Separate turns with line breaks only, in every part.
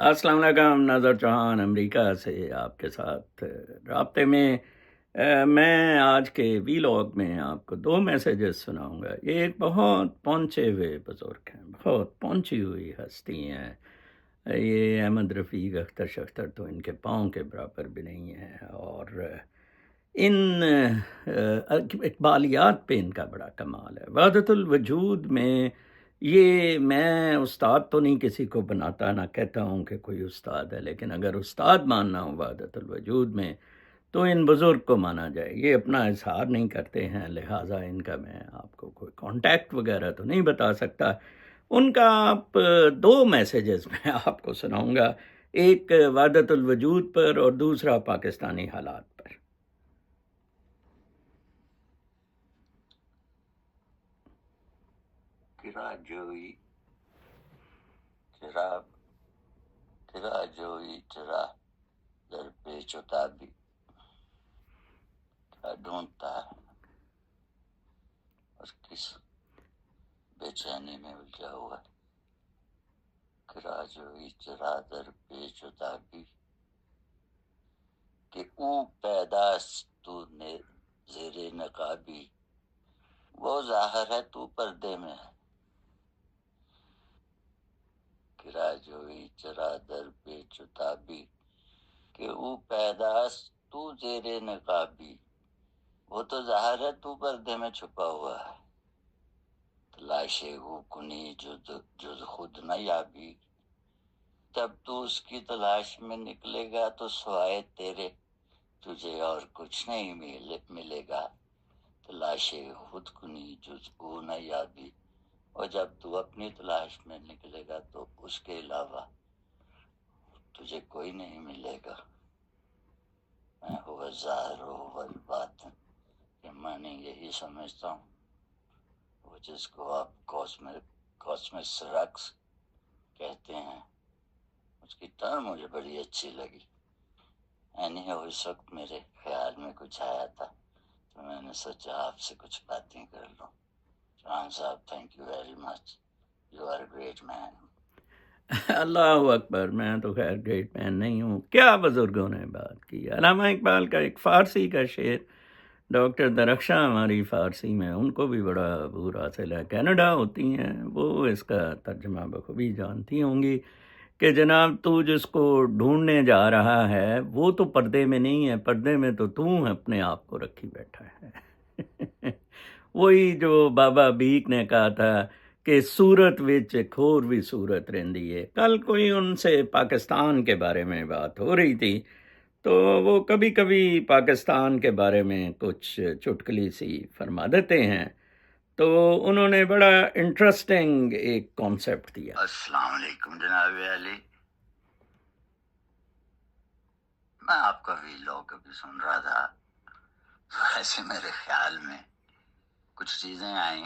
السلام علیکم، ناظر چوہان امریکہ سے آپ کے ساتھ رابطے میں۔ میں آج کے ویلاگ میں آپ کو 2 میسیجز سناؤں گا۔ یہ ایک بہت پہنچے ہوئے بزرگ ہیں، بہت پہنچی ہوئی ہستی ہیں۔ یہ احمد رفیق اختر شختر تو ان کے پاؤں کے برابر بھی نہیں ہیں، اور ان اقبالیات پہ ان کا بڑا کمال ہے۔ وحدت الوجود میں یہ میں استاد تو نہیں کسی کو بناتا، نہ کہتا ہوں کہ کوئی استاد ہے، لیکن اگر استاد ماننا ہو وحدت الوجود میں تو ان بزرگ کو مانا جائے۔ یہ اپنا اظہار نہیں کرتے ہیں، لہٰذا ان کا میں آپ کو کوئی کانٹیکٹ وغیرہ تو نہیں بتا سکتا۔ ان کا آپ 2 میسیجز میں آپ کو سناؤں گا، ایک وحدت الوجود پر اور دوسرا پاکستانی حالات پر۔
تیرا جوئی تیرا تیرا جوئی تیرا در پیچ و تابی کیا ڈھونڈتا ہے اور کس بے چینی میں الجھا ہوا ہے۔ تیرا جوئی تیرا در پیچ و تابی کہ او پیداست تو نے زیر نقابی، وہ ظاہر ہے تو پردے میں ہے۔ کرا جوئی چرا در پیچ و تابی کہ او پیداست تو زیر نقابی، وہ تو ظاہر ہے تو پردے میں چھپا ہوا ہے۔ تلاش ہو کنی جز خود نہ یابی، جب تو اس کی تلاش میں نکلے گا تو سوائے تیرے تجھے اور کچھ نہیں ملے گا۔ تلاش خود کنی جز او نہ یابی، اور جب تو اپنی تلاش میں نکلے گا تو اس کے علاوہ تجھے کوئی نہیں ملے گا۔ میں ہوا ظاہر و ہوا الباطن، کہ میں نے یہی سمجھتا ہوں، وہ جس کو آپ کاسمس رقص کہتے ہیں، اس کی ٹرم مجھے بڑی اچھی لگی۔ اس وقت میرے خیال میں کچھ آیا تھا تو میں نے سوچا آپ سے کچھ باتیں کر لوں۔ جان صاحب، thank you very much, you are a great man.
اللہ اکبر، میں تو خیر گریٹ مین نہیں ہوں۔ کیا بزرگوں نے بات کی۔ علامہ اقبال کا ایک فارسی کا شعر، ڈاکٹر درخشاں ہماری فارسی میں ان کو بھی بڑا عبور حاصل ہے، کینیڈا ہوتی ہیں وہ، اس کا ترجمہ بخوبی جانتی ہوں گی کہ جناب تو جس کو ڈھونڈنے جا رہا ہے وہ تو پردے میں نہیں ہے، پردے میں تو اپنے آپ کو رکھی بیٹھا ہے۔ وہی جو بابا بیک نے کہا تھا کہ صورت وچ ایک اور بھی صورت رہندی ہے۔ کل کوئی ان سے پاکستان کے بارے میں بات ہو رہی تھی، تو وہ کبھی کبھی پاکستان کے بارے میں کچھ چٹکلی سی فرما دیتے ہیں، تو انہوں نے بڑا انٹرسٹنگ ایک کانسیپٹ دیا۔
السلام علیکم جناب علی، میں آپ کا ویلاگ ابھی سن رہا تھا، ایسے میرے خیال میں کچھ چیزیں آئیں،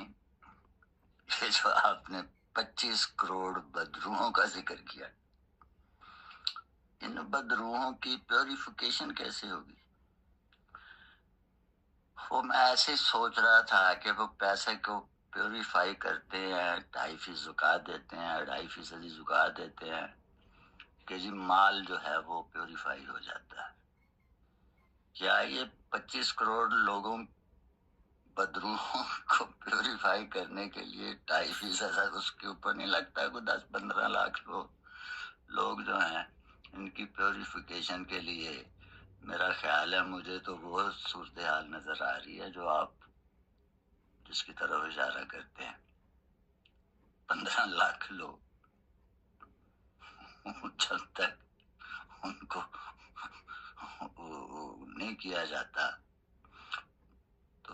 یہ جو آپ نے 25 کروڑ بدروحوں کا ذکر کیا، ان بدروحوں کی پیوریفیکیشن کیسے ہوگی؟ وہ میں ایسے ہی سوچ رہا تھا کہ وہ پیسے کو پیوریفائی کرتے ہیں، 2.5% زکوٰۃ دیتے ہیں، 2.5% زکوٰۃ دیتے ہیں کہ جی مال جو ہے وہ پیوریفائی ہو جاتا ہے۔ کیا یہ 25 کروڑ لوگوں بدروحوں کو پیوریفائی کرنے کے لیے 2.5% اس کے اوپر نہیں لگتا؟ کوئی 10-15 لاکھ لوگ جو ہیں ان کی پیوریفیکیشن کے لیے، میرا خیال ہے مجھے تو وہ صورتحال نظر آ رہی ہے جو آپ جس کی طرف اشارہ کرتے ہیں۔ 15 لاکھ لوگ، جب تک ان کو نہیں کیا جاتا تو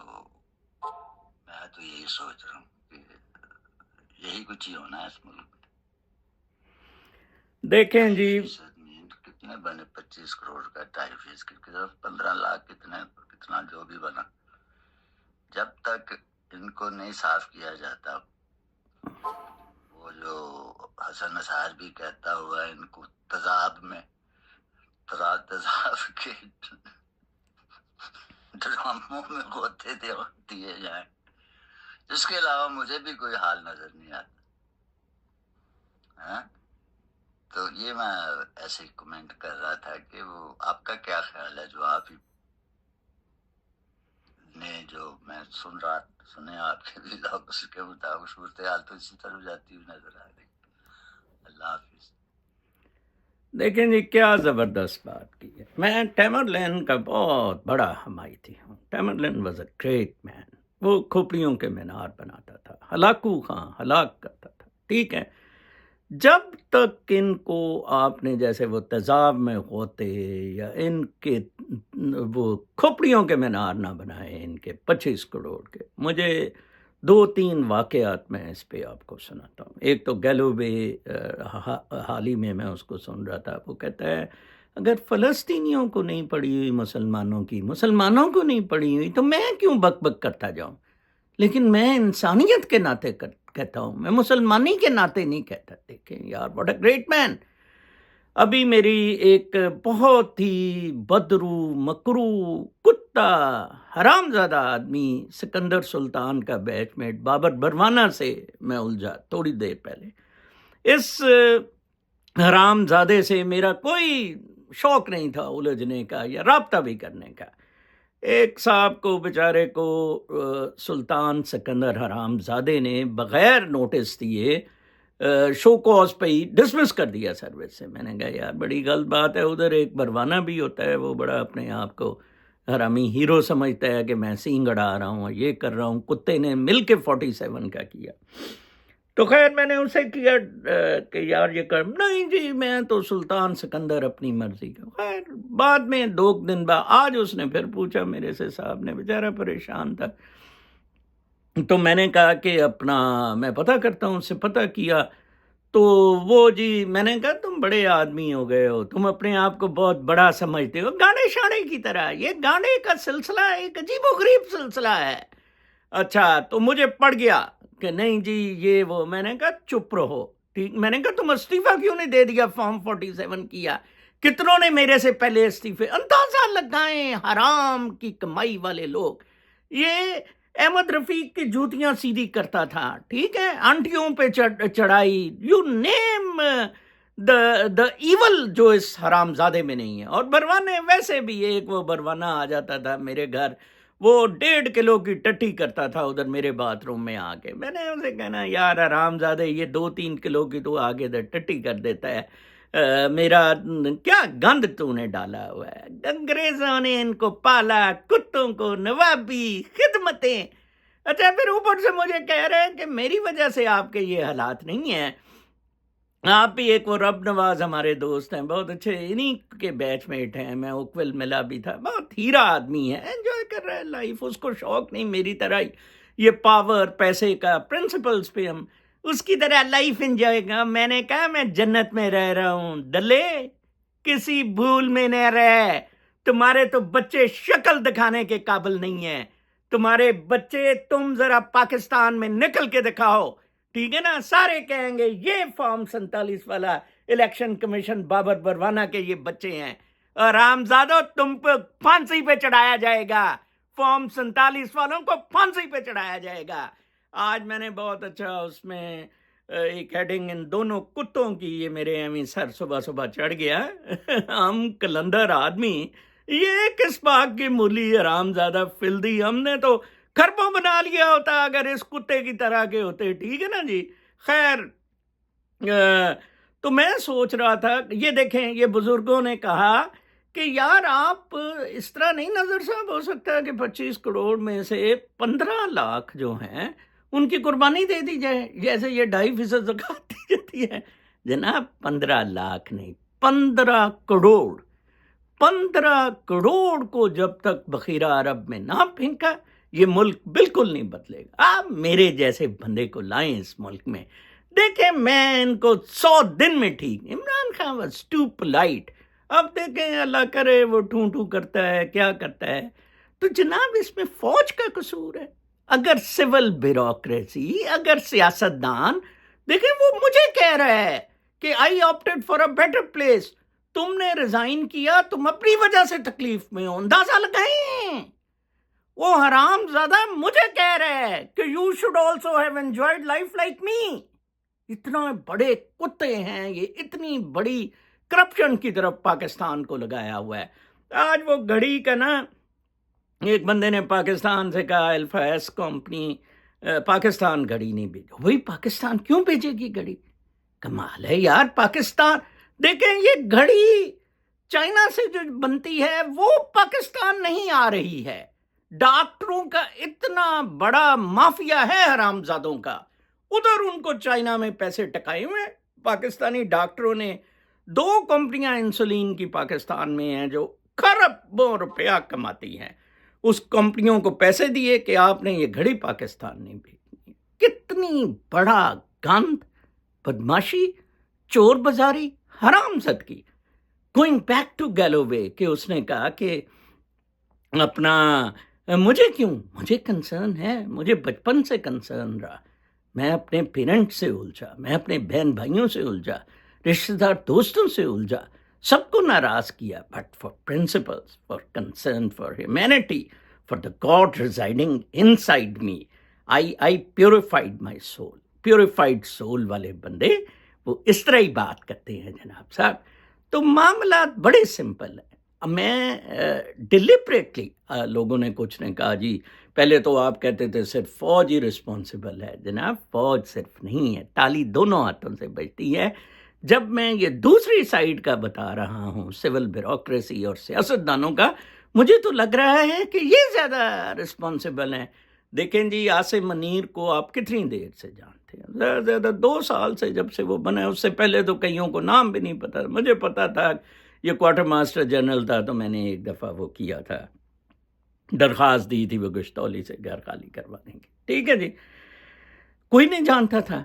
میں تو یہی سوچ رہا ہوں کہ یہی کچھ ہی ہونا ہے اس ملک میں۔
دیکھیں جی،
کتنے بنے 25 کروڑ کا 2.5%، 15 لاکھ کتنا جو بھی بنا، جب تک ان کو نہیں صاف کیا جاتا، وہ جو حسن نثار بھی کہتا ہوا ان کو تذاب میں تذاب کے ڈراموں میں ہوتے دیے جائیں، اس کے علاوہ مجھے بھی کوئی حال نظر نہیں آتا۔ تو یہ میں ایسے ہی کمنٹ کر رہا تھا کہ وہ آپ کا کیا خیال ہے جو آپ نے جو میں سنے آپ کے بھی لوگ اس کے مطابق صورتحال تو اسی طرح جاتی ہوئی نظر آ رہی. اللہ حافظ.
دیکھیں جی کیا زبردست بات کی ہے. میں ٹیمرلین کا بہت بڑا حمایتی ہوں. ٹیمرلین واز اے گریٹ مین. وہ کھوپڑیوں کے مینار بناتا تھا، ہلاکو خاں ہلاک کرتا تھا. ٹھیک ہے، جب تک ان کو آپ نے جیسے وہ تیزاب میں ہوتے یا ان کے وہ کھوپڑیوں کے مینار نہ بنائے ان کے 25 کروڑ کے. مجھے 2-3 واقعات میں اس پہ آپ کو سناتا ہوں. ایک تو گیلووے حال ہی میں اس کو سن رہا تھا. وہ کہتا ہے اگر فلسطینیوں کو نہیں پڑی ہوئی مسلمانوں کو نہیں پڑی ہوئی تو میں کیوں بک بک کرتا جاؤں. لیکن میں انسانیت کے ناطے کہتا ہوں، میں مسلمانی کے ناطے نہیں کہتا. دیکھیں یار، واٹ اے گریٹ مین. ابھی میری ایک بہت ہی بدرو مکرو کتا حرام زادہ آدمی سکندر سلطان کا بیچ میٹ بابر بروانہ سے میں الجھا تھوڑی دیر پہلے. اس حرام زادے سے میرا کوئی شوق نہیں تھا الجھنے کا یا رابطہ بھی کرنے کا. ایک صاحب کو بیچارے کو سلطان سکندر حرام زادے نے بغیر نوٹس دیے شو کوز پہ ہی ڈسمس کر دیا سروس سے. میں نے کہا یار بڑی غلط بات ہے. ادھر ایک بروانہ بھی ہوتا ہے، وہ بڑا اپنے آپ کو حرامی ہیرو سمجھتا ہے کہ میں سینگ اڑا رہا ہوں اور یہ کر رہا ہوں. کتے نے مل کے 47 کا کیا. تو خیر میں نے اسے کیا کہ یار یہ کر، نہیں جی میں تو سلطان سکندر اپنی مرضی کا. خیر بعد میں 2 دن بعد آج اس نے پھر پوچھا میرے سے. صاحب نے بیچارہ پریشان تھا. تو میں نے کہا کہ اپنا میں پتہ کرتا ہوں. اس سے پتہ کیا تو وہ جی میں نے کہا تم بڑے آدمی ہو گئے ہو، تم اپنے آپ کو بہت بڑا سمجھتے ہو، گانے شانے کی طرح. یہ گانے کا سلسلہ ایک عجیب و غریب سلسلہ ہے. اچھا تو مجھے پڑ گیا کہ نہیں جی یہ وہ. میں نے کہا چپ رہو. ٹھیک، میں نے کہا تم استعفیٰ کیوں نہیں دے دیا؟ فارم 47 کیا. کتنوں نے میرے سے پہلے استعفے. اندازہ لگائیں حرام کی کمائی والے لوگ. یہ احمد رفیق کی جوتیاں سیدھی کرتا تھا. ٹھیک ہے، انٹیوں پہ چڑھائی، یو نیم دا ایول جو اس حرام زادے میں نہیں ہے. اور بروانے ویسے بھی ایک وہ بروانہ آ جاتا تھا میرے گھر، وہ 1.5 کلو کی ٹٹی کرتا تھا ادھر میرے باتھ روم میں آ کے. میں نے اسے کہنا یار حرام زادے یہ 2-3 کلو کی تو آگے ادھر ٹٹی کر دیتا ہے. میرا کیا گند تو نے ڈالا ہوا ہے. انگریزوں نے ان کو پالا، کتوں کو نوابی خدمتیں. اچھا پھر اوپر سے مجھے کہہ رہے ہیں کہ میری وجہ سے آپ کے یہ حالات نہیں ہیں. آپ بھی ایک وہ رب نواز ہمارے دوست ہیں، بہت اچھے، انہی کے بیچ میٹ ہیں. میں اوکول ملا بھی تھا، بہت ہیرا آدمی ہے، انجوائے کر رہا ہے لائف. اس کو شوق نہیں میری طرح ہی یہ پاور پیسے کا. پرنسپلز پہ ہم اس کی طرح لائف انجوائے کا. میں نے کہا میں جنت میں رہ رہا ہوں دلے، کسی بھول میں نہ رہ. تمہارے تو بچے شکل دکھانے کے قابل نہیں ہیں. تمہارے بچے، تم ذرا پاکستان میں نکل کے دکھاؤ. ٹھیک ہے نا، سارے کہیں گے یہ فارم 47 والا الیکشن کمیشن بابر بروانہ کے یہ بچے ہیں. رامزادو تم کو پھانسی پہ چڑھایا جائے گا. فارم 47 والوں کو پھانسی پہ چڑھایا جائے گا. آج میں نے بہت اچھا اس میں ایک ہیڈنگ ان دونوں کتوں کی، یہ میرے ایمی سر صبح صبح چڑھ گیا. ہم کلندر آدمی، یہ کس بات کی مولی حرام زادہ فلدی. ہم نے تو خربوں بنا لیا ہوتا اگر اس کتے کی طرح کے ہوتے. ٹھیک ہے نا جی. خیر تو میں سوچ رہا تھا یہ دیکھیں یہ بزرگوں نے کہا کہ یار آپ اس طرح نہیں نظر صاحب، ہو سکتا ہے کہ 25 کروڑ میں سے 15 لاکھ جو ہیں ان کی قربانی دے دی جائے، جیسے یہ 2.5% زکوٰۃ دی جاتی ہے. جناب 15 لاکھ نہیں، 15 کروڑ. 15 کروڑ کو جب تک بخیرہ عرب میں نہ پھینکا یہ ملک بالکل نہیں بدلے گا. آپ میرے جیسے بندے کو لائیں اس ملک میں. دیکھیں میں ان کو 100 دن میں ٹھیک. Imran Khan was too polite. اب دیکھیں اللہ کرے وہ ٹھو کرتا ہے کیا کرتا ہے. تو جناب اس میں فوج کا قصور ہے. اگر سول بیوروکریسی، اگر سیاستدان، دیکھیں وہ مجھے کہہ رہا ہے کہ I opted for a better place. تم نے ریزائن کیا، تم اپنی وجہ سے تکلیف میں ہو. اندازہ لگائیں وہ حرام زادہ مجھے کہہ رہے ہیں کہ you should also have enjoyed life like me. اتنا بڑے کتے ہیں یہ، اتنی بڑی کرپشن کی طرف پاکستان کو لگایا ہوا ہے. آج وہ گھڑی کا نا، ایک بندے نے پاکستان سے کہا الفا ایس کمپنی پاکستان گھڑی نہیں بھیجو. وہی پاکستان کیوں بھیجے گی گھڑی؟ کمال ہے یار. پاکستان دیکھیں، یہ گھڑی چائنا سے جو بنتی ہے وہ پاکستان نہیں آ رہی ہے. ڈاکٹروں کا اتنا بڑا مافیا ہے حرامزادوں کا، ادھر ان کو چائنا میں پیسے ٹکائے ہوئے. پاکستانی ڈاکٹروں نے 2 کمپنیاں انسولین کی پاکستان میں ہیں جو خربوں روپیہ کماتی ہیں. اس کمپنیوں کو پیسے دیے کہ آپ نے یہ گھڑی پاکستان نہیں بھیجنی. کتنی بڑا گند، بدماشی، چور بازاری، حرام زدگی. گوئنگ بیک ٹو گیلووے کہ اس نے کہا کہ اپنا مجھے کیوں، مجھے کنسرن ہے، مجھے بچپن سے کنسرن رہا. میں اپنے پیرنٹ سے الجھا، میں اپنے بہن بھائیوں سے الجھا، رشتہ دار دوستوں سے الجھا، سب کو ناراض کیا. But for principles, for concern, for humanity, for the God residing in side me, I purified my civil. Purified civil والے بندے وہ اس طرح ہی بات کرتے ہیں جناب صاحب. تو معاملات بڑے سمپل ہیں. میں ڈیلیبریٹلی لوگوں نے کچھ نے کہا جی پہلے تو آپ کہتے تھے صرف فوج ہی رسپانسبل ہے. جناب فوج صرف نہیں ہے، تالی دونوں ہاتھوں سے بجتی ہے. جب میں یہ دوسری سائیڈ کا بتا رہا ہوں، سول بیوروکریسی اور سیاستدانوں کا، مجھے تو لگ رہا ہے کہ یہ زیادہ رسپانسبل ہیں. دیکھیں جی عاصم منیر کو آپ کتنی دیر سے جانتے ہیں؟ زیادہ زیادہ 2 سال سے، جب سے وہ بنا. اس سے پہلے تو کئیوں کو نام بھی نہیں پتا. مجھے پتا تھا یہ کوارٹر ماسٹر جنرل تھا، تو میں نے ایک دفعہ وہ کیا تھا، درخواست دی تھی وہ گشتولی سے گھر خالی کروانے کی. ٹھیک ہے جی، کوئی نہیں جانتا تھا.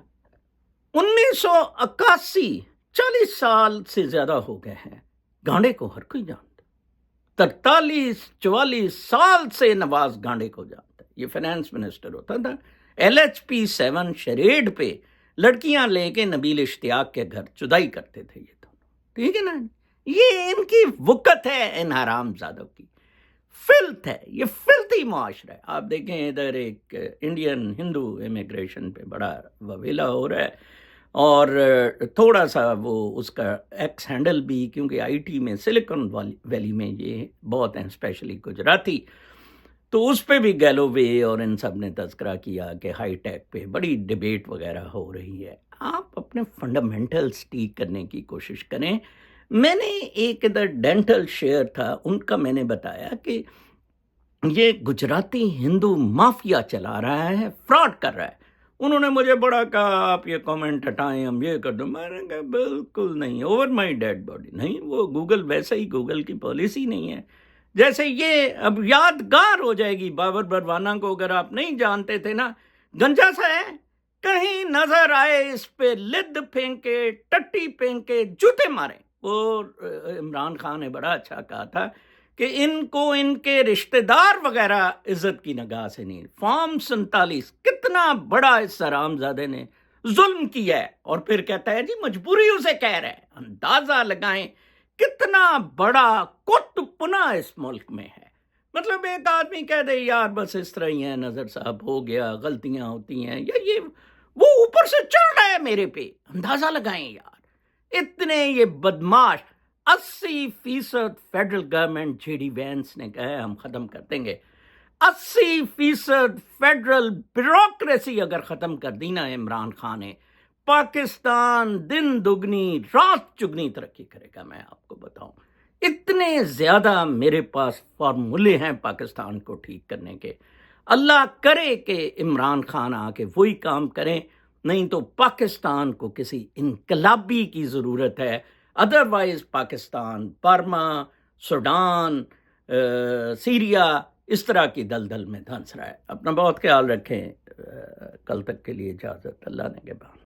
1981، 40 سال سے زیادہ ہو گئے ہیں. گانڈے کو ہر کوئی جانتا. 43-44 سال سے نواز گانڈے کو جانتا ہے. یہ فائنانس منسٹر ہوتا تھا. LHP7 شریڈ پہ لڑکیاں لے کے نبیل اشتیاق کے گھر چدائی کرتے تھے یہ دونوں. ٹھیک ہے نا؟ یہ ان کی وقت ہے، ان حرام زادوں کی فلت ہے. یہ فلتی معاشرہ ہے. آپ دیکھیں ادھر ایک انڈین ہندو امیگریشن پہ بڑا وویلا ہو رہا ہے، اور تھوڑا سا وہ اس کا ایکس ہینڈل بھی، کیونکہ IT میں سلیکن ویلی میں یہ بہت ہیں، اسپیشلی گجراتی، تو اس پہ بھی گیلووے اور ان سب نے تذکرہ کیا کہ ہائی ٹیک پہ بڑی ڈیبیٹ وغیرہ ہو رہی ہے. آپ اپنے فنڈامنٹلز ٹھیک کرنے کی کوشش کریں. میں نے ایک ادھر ڈینٹل شیئر تھا، ان کا میں نے بتایا کہ یہ گجراتی ہندو مافیا چلا رہا ہے، فراڈ کر رہا ہے. انہوں نے مجھے بڑا کہا آپ یہ کامنٹ ہٹائیں، ہم یہ کر دوں. میں نے کہا بالکل نہیں، اوور مائی ڈیڈ باڈی نہیں. وہ گوگل ویسے ہی گوگل کی پالیسی نہیں ہے. جیسے یہ اب یادگار ہو جائے گی بابر بروانہ کو، اگر آپ نہیں جانتے تھے نا، گنجا سا ہے، کہیں نظر آئے اس پہ لد پھینکے، ٹٹی پھینکے، جوتے مارے. وہ عمران خان نے بڑا اچھا کہا تھا کہ ان کو ان کے رشتہ دار وغیرہ عزت کی نگاہ سے نہیں. فارم 47 کتنا بڑا اس حرامزادے نے ظلم کیا ہے، اور پھر کہتا ہے جی مجبوری اسے کہہ رہے ہیں. اندازہ لگائیں کتنا بڑا کت پنا اس ملک میں ہے. مطلب ایک آدمی کہہ دے یار بس اس طرح ہی ہے، نظر صاحب ہو گیا، غلطیاں ہوتی ہیں، یا یہ وہ اوپر سے چڑھ رہا ہے میرے پہ. اندازہ لگائیں یار، اتنے یہ بدماش. 80% federal government, J D Vance نے کہا ہے ہم ختم کر دیں گے. 80% فیڈرل بیوروکریسی اگر ختم کر دی نا عمران خان نے، پاکستان دن دگنی رات چگنی ترقی کرے گا. میں آپ کو بتاؤں، اتنے زیادہ میرے پاس فارمولے ہیں پاکستان کو ٹھیک کرنے کے. اللہ کرے کہ عمران خان آ کے وہی کام کریں، نہیں تو پاکستان کو کسی انقلابی کی ضرورت ہے. Otherwise Pakistan Burma, Sudan, Syria اس طرح کی دلدل میں دھنس رہا ہے. اپنا بہت خیال رکھیں. کل تک کے لیے اجازت. اللہ نے کے بعد.